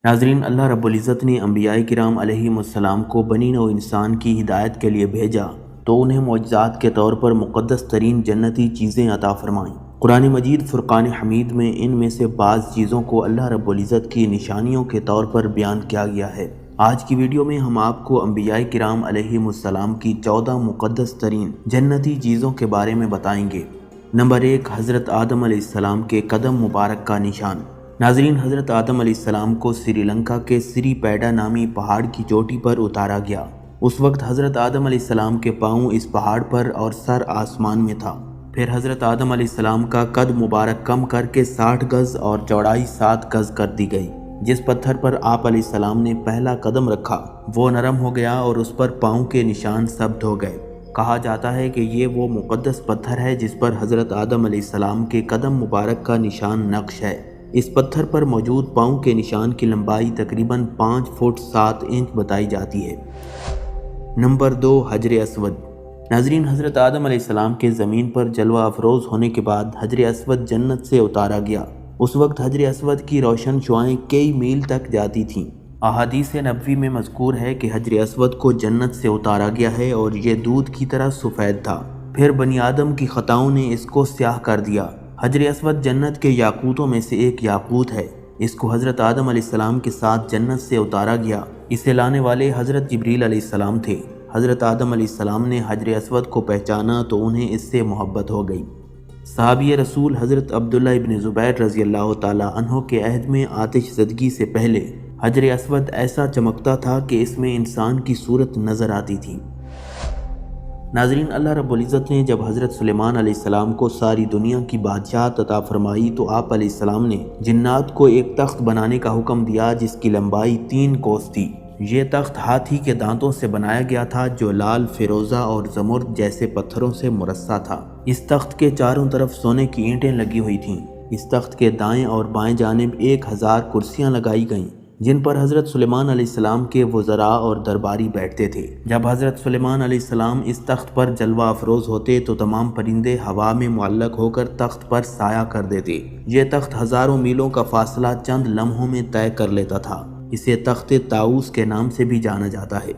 ناظرین، اللہ رب العزت نے انبیاء کرام علیہم السلام کو بنی نوع انسان کی ہدایت کے لیے بھیجا تو انہیں معجزات کے طور پر مقدس ترین جنتی چیزیں عطا فرمائیں۔ قرآن مجید فرقان حمید میں ان میں سے بعض چیزوں کو اللہ رب العزت کی نشانیوں کے طور پر بیان کیا گیا ہے۔ آج کی ویڈیو میں ہم آپ کو انبیاء کرام علیہم السلام کی 14 مقدس ترین جنتی چیزوں کے بارے میں بتائیں گے۔ نمبر 1، حضرت آدم علیہ السلام کے قدم مبارک کا نشان۔ ناظرین، حضرت آدم علیہ السلام کو سری لنکا کے سری پیڈا نامی پہاڑ کی چوٹی پر اتارا گیا۔ اس وقت حضرت آدم علیہ السلام کے پاؤں اس پہاڑ پر اور سر آسمان میں تھا۔ پھر حضرت آدم علیہ السلام کا قد مبارک کم کر کے 60 گز اور چوڑائی 7 گز کر دی گئی۔ جس پتھر پر آپ علیہ السلام نے پہلا قدم رکھا وہ نرم ہو گیا اور اس پر پاؤں کے نشان ثبت ہو گئے۔ کہا جاتا ہے کہ یہ وہ مقدس پتھر ہے جس پر حضرت آدم علیہ السلام کے قدم مبارک کا نشان نقش ہے۔ اس پتھر پر موجود پاؤں کے نشان کی لمبائی تقریباً 5 فٹ 7 انچ بتائی جاتی ہے۔ نمبر 2، حجر اسود۔ ناظرین، حضرت آدم علیہ السلام کے زمین پر جلوہ افروز ہونے کے بعد حجر اسود جنت سے اتارا گیا۔ اس وقت حجر اسود کی روشن شعاعیں کئی میل تک جاتی تھیں۔ احادیث نبوی میں مذکور ہے کہ حجر اسود کو جنت سے اتارا گیا ہے اور یہ دودھ کی طرح سفید تھا۔ پھر بنی آدم کی خطاؤں نے اس کو سیاہ کر دیا۔ حجر اسود جنت کے یاقوتوں میں سے ایک یاقوت ہے۔ اس کو حضرت آدم علیہ السلام کے ساتھ جنت سے اتارا گیا۔ اسے لانے والے حضرت جبریل علیہ السلام تھے۔ حضرت آدم علیہ السلام نے حجر اسود کو پہچانا تو انہیں اس سے محبت ہو گئی۔ صحابی رسول حضرت عبداللہ ابن زبیر رضی اللہ تعالی عنہ کے عہد میں آتش زدگی سے پہلے حجر اسود ایسا چمکتا تھا کہ اس میں انسان کی صورت نظر آتی تھی۔ ناظرین، اللہ رب العزت نے جب حضرت سلیمان علیہ السلام کو ساری دنیا کی بادشاہت عطا فرمائی تو آپ علیہ السلام نے جنات کو ایک تخت بنانے کا حکم دیا جس کی لمبائی 3 کوس تھی۔ یہ تخت ہاتھی کے دانتوں سے بنایا گیا تھا جو لال، فیروزہ اور زمرد جیسے پتھروں سے مرصع تھا۔ اس تخت کے چاروں طرف سونے کی اینٹیں لگی ہوئی تھیں۔ اس تخت کے دائیں اور بائیں جانب 1000 کرسیاں لگائی گئیں جن پر حضرت سلیمان علیہ السلام کے وزراء اور درباری بیٹھتے تھے۔ جب حضرت سلیمان علیہ السلام اس تخت پر جلوہ افروز ہوتے تو تمام پرندے ہوا میں معلق ہو کر تخت پر سایہ کر دیتے۔ یہ تخت ہزاروں میلوں کا فاصلہ چند لمحوں میں طے کر لیتا تھا۔ اسے تخت طاؤس کے نام سے بھی جانا جاتا ہے۔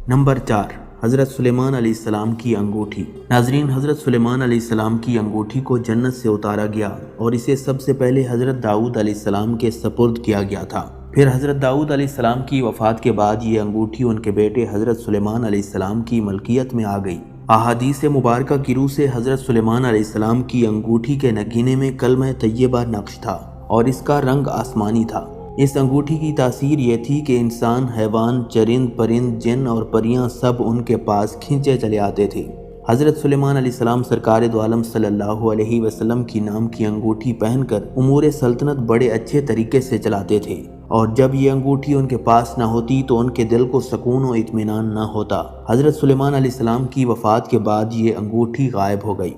نمبر 4، حضرت سلیمان علیہ السلام کی انگوٹھی۔ ناظرین، حضرت سلیمان علیہ السلام کی انگوٹھی کو جنت سے اتارا گیا اور اسے سب سے پہلے حضرت داؤد علیہ السلام کے سپرد کیا گیا تھا۔ پھر حضرت داؤد علیہ السلام کی وفات کے بعد یہ انگوٹھی ان کے بیٹے حضرت سلیمان علیہ السلام کی ملکیت میں آ گئی۔ احادیث مبارکہ کی روح سے حضرت سلیمان علیہ السلام کی انگوٹھی کے نگینے میں کلمہ طیبہ نقش تھا اور اس کا رنگ آسمانی تھا۔ اس انگوٹھی کی تاثیر یہ تھی کہ انسان، حیوان، چرند پرند، جن اور پریاں سب ان کے پاس کھنچے چلے آتے تھے۔ حضرت سلیمان علیہ السلام سرکار دو عالم صلی اللہ علیہ وسلم کی نام کی انگوٹھی پہن کر امور سلطنت بڑے اچھے طریقے سے چلاتے تھے، اور جب یہ انگوٹھی ان کے پاس نہ ہوتی تو ان کے دل کو سکون و اطمینان نہ ہوتا۔ حضرت سلیمان علیہ السلام کی وفات کے بعد یہ انگوٹھی غائب ہو گئی۔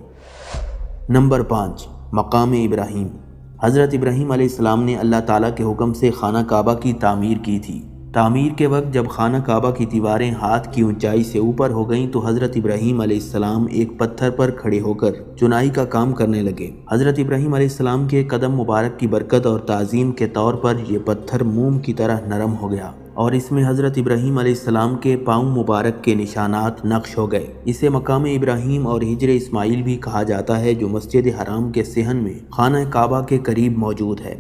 نمبر 5، مقام ابراہیم۔ حضرت ابراہیم علیہ السلام نے اللہ تعالیٰ کے حکم سے خانہ کعبہ کی تعمیر کی تھی۔ تعمیر کے وقت جب خانہ کعبہ کی دیواریں ہاتھ کی اونچائی سے اوپر ہو گئیں تو حضرت ابراہیم علیہ السلام ایک پتھر پر کھڑے ہو کر چنائی کا کام کرنے لگے۔ حضرت ابراہیم علیہ السلام کے قدم مبارک کی برکت اور تعظیم کے طور پر یہ پتھر موم کی طرح نرم ہو گیا اور اس میں حضرت ابراہیم علیہ السلام کے پاؤں مبارک کے نشانات نقش ہو گئے۔ اسے مقام ابراہیم اور ہجر اسماعیل بھی کہا جاتا ہے جو مسجد حرام کے صحن میں خانہ کعبہ کے قریب موجود ہے۔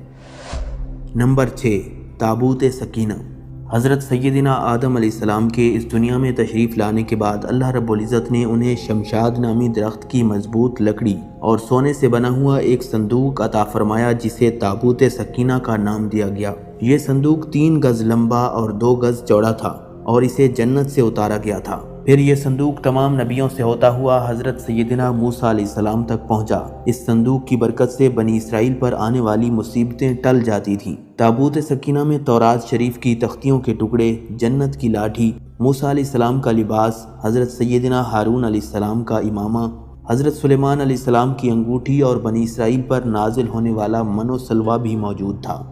نمبر 6، تابوت سکینہ۔ حضرت سیدنا آدم علیہ السلام کے اس دنیا میں تشریف لانے کے بعد اللہ رب العزت نے انہیں شمشاد نامی درخت کی مضبوط لکڑی اور سونے سے بنا ہوا ایک صندوق عطا فرمایا جسے تابوت سکینہ کا نام دیا گیا۔ یہ صندوق 3 گز لمبا اور 2 گز چوڑا تھا اور اسے جنت سے اتارا گیا تھا۔ پھر یہ صندوق تمام نبیوں سے ہوتا ہوا حضرت سیدنا موسیٰ علیہ السلام تک پہنچا۔ اس صندوق کی برکت سے بنی اسرائیل پر آنے والی مصیبتیں ٹل جاتی تھیں۔ تابوت سکینہ میں تورات شریف کی تختیوں کے ٹکڑے، جنت کی لاٹھی، موسیٰ علیہ السلام کا لباس، حضرت سیدنا ہارون علیہ السلام کا امامہ، حضرت سلیمان علیہ السلام کی انگوٹھی اور بنی اسرائیل پر نازل ہونے والا من و سلوہ بھی موجود تھا۔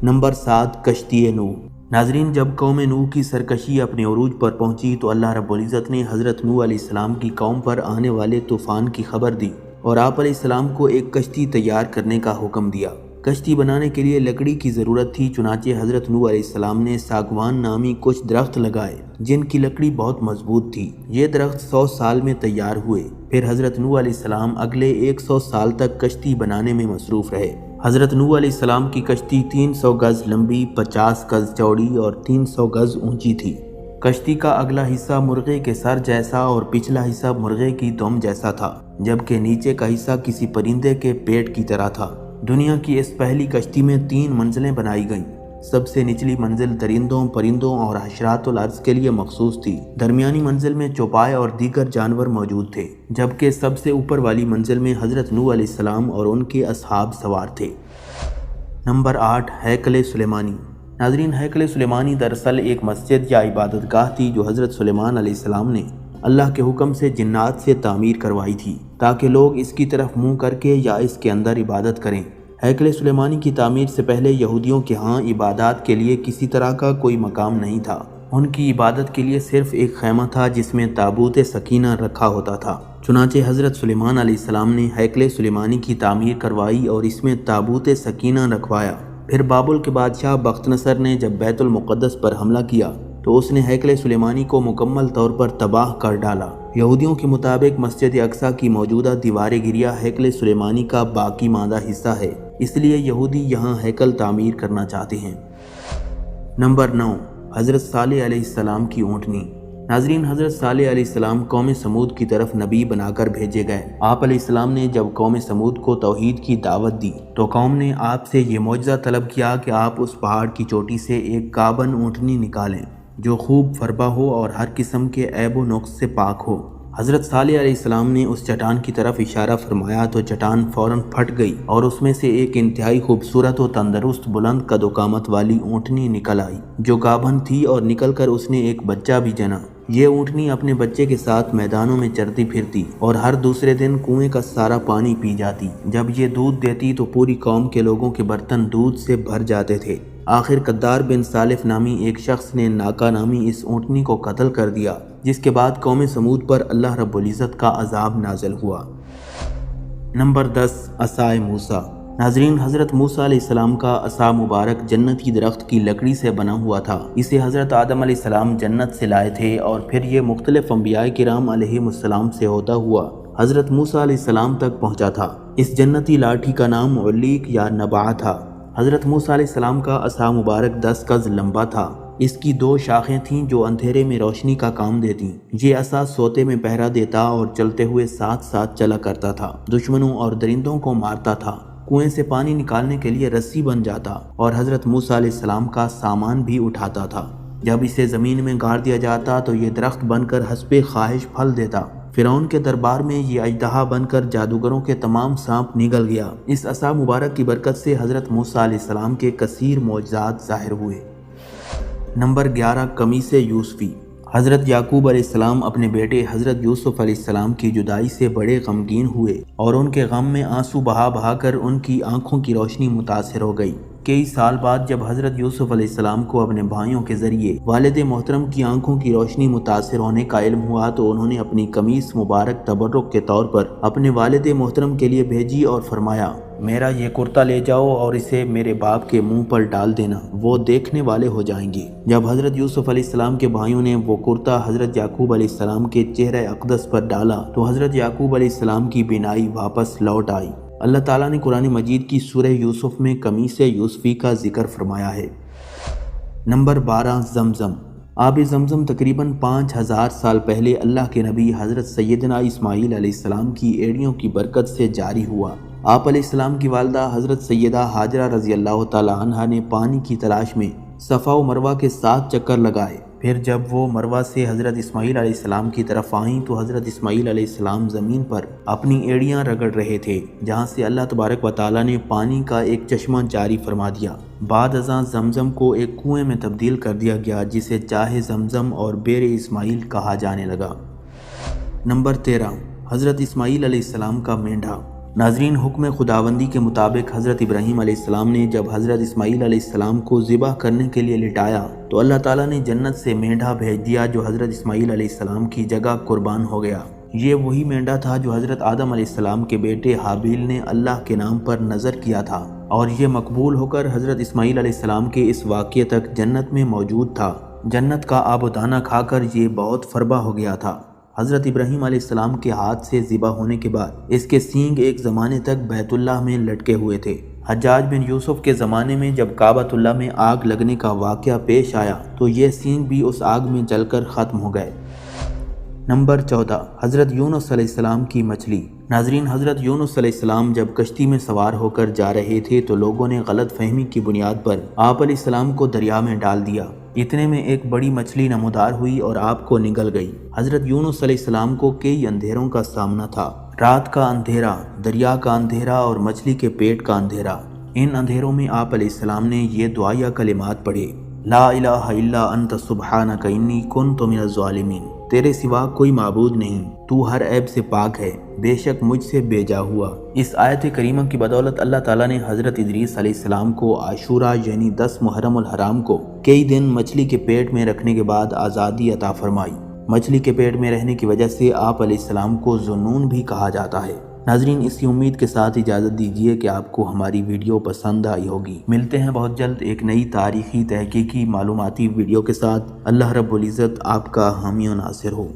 نمبر 7، کشتی نوح۔ ناظرین، جب قوم نوح کی سرکشی اپنے عروج پر پہنچی تو اللہ رب العزت نے حضرت نوح علیہ السلام کی قوم پر آنے والے طوفان کی خبر دی اور آپ علیہ السلام کو ایک کشتی تیار کرنے کا حکم دیا۔ کشتی بنانے کے لیے لکڑی کی ضرورت تھی، چنانچہ حضرت نوح علیہ السلام نے ساگوان نامی کچھ درخت لگائے جن کی لکڑی بہت مضبوط تھی۔ یہ درخت 100 سال میں تیار ہوئے۔ پھر حضرت نوح علیہ السلام اگلے 100 سال تک کشتی بنانے میں مصروف رہے۔ حضرت نوح علیہ السلام کی کشتی 300 گز لمبی، 50 گز چوڑی اور 300 گز اونچی تھی۔ کشتی کا اگلا حصہ مرغے کے سر جیسا اور پچھلا حصہ مرغے کی دم جیسا تھا، جبکہ نیچے کا حصہ کسی پرندے کے پیٹ کی طرح تھا۔ دنیا کی اس پہلی کشتی میں 3 منزلیں بنائی گئیں۔ سب سے نچلی منزل درندوں، پرندوں اور حشرات الارض کے لیے مخصوص تھی۔ درمیانی منزل میں چوپائے اور دیگر جانور موجود تھے، جبکہ سب سے اوپر والی منزل میں حضرت نوح علیہ السلام اور ان کے اصحاب سوار تھے۔ نمبر 8، ہیکل سلیمانی۔ ناظرین، ہیکل سلیمانی دراصل ایک مسجد یا عبادت گاہ تھی جو حضرت سلیمان علیہ السلام نے اللہ کے حکم سے جنات سے تعمیر کروائی تھی تاکہ لوگ اس کی طرف منہ کر کے یا اس کے اندر عبادت کریں۔ ہیکل سلیمانی کی تعمیر سے پہلے یہودیوں کے ہاں عبادات کے لیے کسی طرح کا کوئی مقام نہیں تھا۔ ان کی عبادت کے لیے صرف ایک خیمہ تھا جس میں تابوت سکینہ رکھا ہوتا تھا۔ چنانچہ حضرت سلیمان علیہ السلام نے ہیکل سلیمانی کی تعمیر کروائی اور اس میں تابوت سکینہ رکھوایا۔ پھر بابل کے بادشاہ بخت نصر نے جب بیت المقدس پر حملہ کیا تو اس نے ہیکل سلیمانی کو مکمل طور پر تباہ کر ڈالا۔ یہودیوں کے مطابق مسجد اقصی کی موجودہ دیوار گریا ہیکل سلیمانی کا باقی ماندہ حصہ ہے، اس لیے یہودی یہاں ہیکل تعمیر کرنا چاہتے ہیں۔ نمبر 9، حضرت صالح علیہ السلام کی اونٹنی۔ ناظرین، حضرت صالح علیہ السلام قوم سمود کی طرف نبی بنا کر بھیجے گئے۔ آپ علیہ السلام نے جب قوم سمود کو توحید کی دعوت دی تو قوم نے آپ سے یہ معجزہ طلب کیا کہ آپ اس پہاڑ کی چوٹی سے ایک گابن اونٹنی نکالیں جو خوب فربا ہو اور ہر قسم کے عیب و نقص سے پاک ہو۔ حضرت صالح علیہ السلام نے اس چٹان کی طرف اشارہ فرمایا تو چٹان فوراً پھٹ گئی اور اس میں سے ایک انتہائی خوبصورت و تندرست بلند قد و قامت والی اونٹنی نکل آئی جو گابھن تھی، اور نکل کر اس نے ایک بچہ بھی جنا۔ یہ اونٹنی اپنے بچے کے ساتھ میدانوں میں چرتی پھرتی اور ہر دوسرے دن کنویں کا سارا پانی پی جاتی۔ جب یہ دودھ دیتی تو پوری قوم کے لوگوں کے برتن دودھ سے بھر جاتے تھے۔ آخر قدار بن سالف نامی ایک شخص نے ناکا نامی اس اونٹنی کو قتل کر دیا، جس کے بعد قوم سمود پر اللہ رب العزت کا عذاب نازل ہوا۔ نمبر 10، عصائے موسیٰ۔ ناظرین، حضرت موسیٰ علیہ السلام کا عصا مبارک جنتی درخت کی لکڑی سے بنا ہوا تھا۔ اسے حضرت آدم علیہ السلام جنت سے لائے تھے اور پھر یہ مختلف انبیاء کرام علیہم السلام سے ہوتا ہوا حضرت موسیٰ علیہ السلام تک پہنچا تھا۔ اس جنتی لاٹھی کا نام علیق یا نبع تھا۔ حضرت موسیٰ علیہ السلام کا عصا مبارک 10 گز لمبا تھا۔ اس کی 2 شاخیں تھیں جو اندھیرے میں روشنی کا کام دیتی۔ یہ عصا سوتے میں پہرا دیتا اور چلتے ہوئے ساتھ ساتھ چلا کرتا تھا، دشمنوں اور درندوں کو مارتا تھا، کنویں سے پانی نکالنے کے لیے رسی بن جاتا اور حضرت موسیٰ علیہ السلام کا سامان بھی اٹھاتا تھا۔ جب اسے زمین میں گاڑ دیا جاتا تو یہ درخت بن کر حسب خواہش پھل دیتا۔ فرعون کے دربار میں یہ اژدہا بن کر جادوگروں کے تمام سانپ نگل گیا۔ اس عصا مبارک کی برکت سے حضرت موسیٰ علیہ السلام کے کثیر معجزات ظاہر ہوئے۔ نمبر 11، قمیص یوسفی۔ حضرت یعقوب علیہ السلام اپنے بیٹے حضرت یوسف علیہ السلام کی جدائی سے بڑے غمگین ہوئے اور ان کے غم میں آنسو بہا بہا کر ان کی آنکھوں کی روشنی متاثر ہو گئی۔ کئی سال بعد جب حضرت یوسف علیہ السلام کو اپنے بھائیوں کے ذریعے والد محترم کی آنکھوں کی روشنی متاثر ہونے کا علم ہوا تو انہوں نے اپنی قمیص مبارک تبرک کے طور پر اپنے والد محترم کے لیے بھیجی اور فرمایا، میرا یہ کرتا لے جاؤ اور اسے میرے باپ کے منہ پر ڈال دینا، وہ دیکھنے والے ہو جائیں گے۔ جب حضرت یوسف علیہ السلام کے بھائیوں نے وہ کرتا حضرت یعقوب علیہ السلام کے چہرہ اقدس پر ڈالا تو حضرت یعقوب علیہ السلام کی بینائی واپس لوٹ آئی۔ اللہ تعالیٰ نے قرآن مجید کی سورہ یوسف میں قمیص یوسفی کا ذکر فرمایا ہے۔ نمبر 12، زمزم۔ آب زمزم تقریباً 5000 سال پہلے اللہ کے نبی حضرت سیدنا اسماعیل علیہ السلام کی ایڑیوں کی برکت سے جاری ہوا۔ آپ علیہ السلام کی والدہ حضرت سیدہ ہاجرہ رضی اللہ تعالی عنہا نے پانی کی تلاش میں صفا و مروہ کے 7 چکر لگائے۔ پھر جب وہ مروہ سے حضرت اسماعیل علیہ السلام کی طرف آئیں تو حضرت اسماعیل علیہ السلام زمین پر اپنی ایڑیاں رگڑ رہے تھے، جہاں سے اللہ تبارک و تعالیٰ نے پانی کا ایک چشمہ جاری فرما دیا۔ بعد ازاں زمزم کو ایک کنویں میں تبدیل کر دیا گیا جسے چاہ زمزم اور بیر اسماعیل کہا جانے لگا۔ نمبر 13، حضرت اسماعیل علیہ السلام کا مینڈھا۔ ناظرین، حکم خداوندی کے مطابق حضرت ابراہیم علیہ السلام نے جب حضرت اسماعیل علیہ السلام کو ذبح کرنے کے لیے لٹایا تو اللہ تعالیٰ نے جنت سے مینڈھا بھیج دیا جو حضرت اسماعیل علیہ السلام کی جگہ قربان ہو گیا۔ یہ وہی مینڈھا تھا جو حضرت آدم علیہ السلام کے بیٹے حابیل نے اللہ کے نام پر نذر کیا تھا اور یہ مقبول ہو کر حضرت اسماعیل علیہ السلام کے اس واقعے تک جنت میں موجود تھا۔ جنت کا آب و دانہ کھا کر یہ بہت فربہ ہو گیا تھا۔ حضرت ابراہیم علیہ السلام کے ہاتھ سے ذبح ہونے کے بعد اس کے سینگ ایک زمانے تک بیت اللہ میں لٹکے ہوئے تھے۔ حجاج بن یوسف کے زمانے میں جب کعبۃ اللہ میں آگ لگنے کا واقعہ پیش آیا تو یہ سینگ بھی اس آگ میں جل کر ختم ہو گئے۔ نمبر 14، حضرت یونس علیہ السلام کی مچھلی۔ ناظرین، حضرت یونس علیہ السلام جب کشتی میں سوار ہو کر جا رہے تھے تو لوگوں نے غلط فہمی کی بنیاد پر آپ علیہ السلام کو دریا میں ڈال دیا۔ اتنے میں ایک بڑی مچھلی نمودار ہوئی اور آپ کو نگل گئی۔ حضرت یونس علیہ السلام کو کئی اندھیروں کا سامنا تھا، رات کا اندھیرا، دریا کا اندھیرا اور مچھلی کے پیٹ کا اندھیرا۔ ان اندھیروں میں آپ علیہ السلام نے یہ دعائیہ کلمات پڑھے: لا الہ الا انت سبحانک انی کنت من الظالمین۔ تیرے سوا کوئی معبود نہیں، تو ہر عیب سے پاک ہے، بے شک مجھ سے بیجا ہوا۔ اس آیت کریمہ کی بدولت اللہ تعالیٰ نے حضرت ادریس علیہ السلام کو عاشوراء یعنی 10 محرم الحرام کو کئی دن مچھلی کے پیٹ میں رکھنے کے بعد آزادی عطا فرمائی۔ مچھلی کے پیٹ میں رہنے کی وجہ سے آپ علیہ السلام کو ذوالنون بھی کہا جاتا ہے۔ ناظرین، اسی امید کے ساتھ اجازت دیجیے کہ آپ کو ہماری ویڈیو پسند آئی ہوگی۔ ملتے ہیں بہت جلد ایک نئی تاریخی تحقیقی معلوماتی ویڈیو کے ساتھ۔ اللہ رب العزت آپ کا حامی و ناصر ہو۔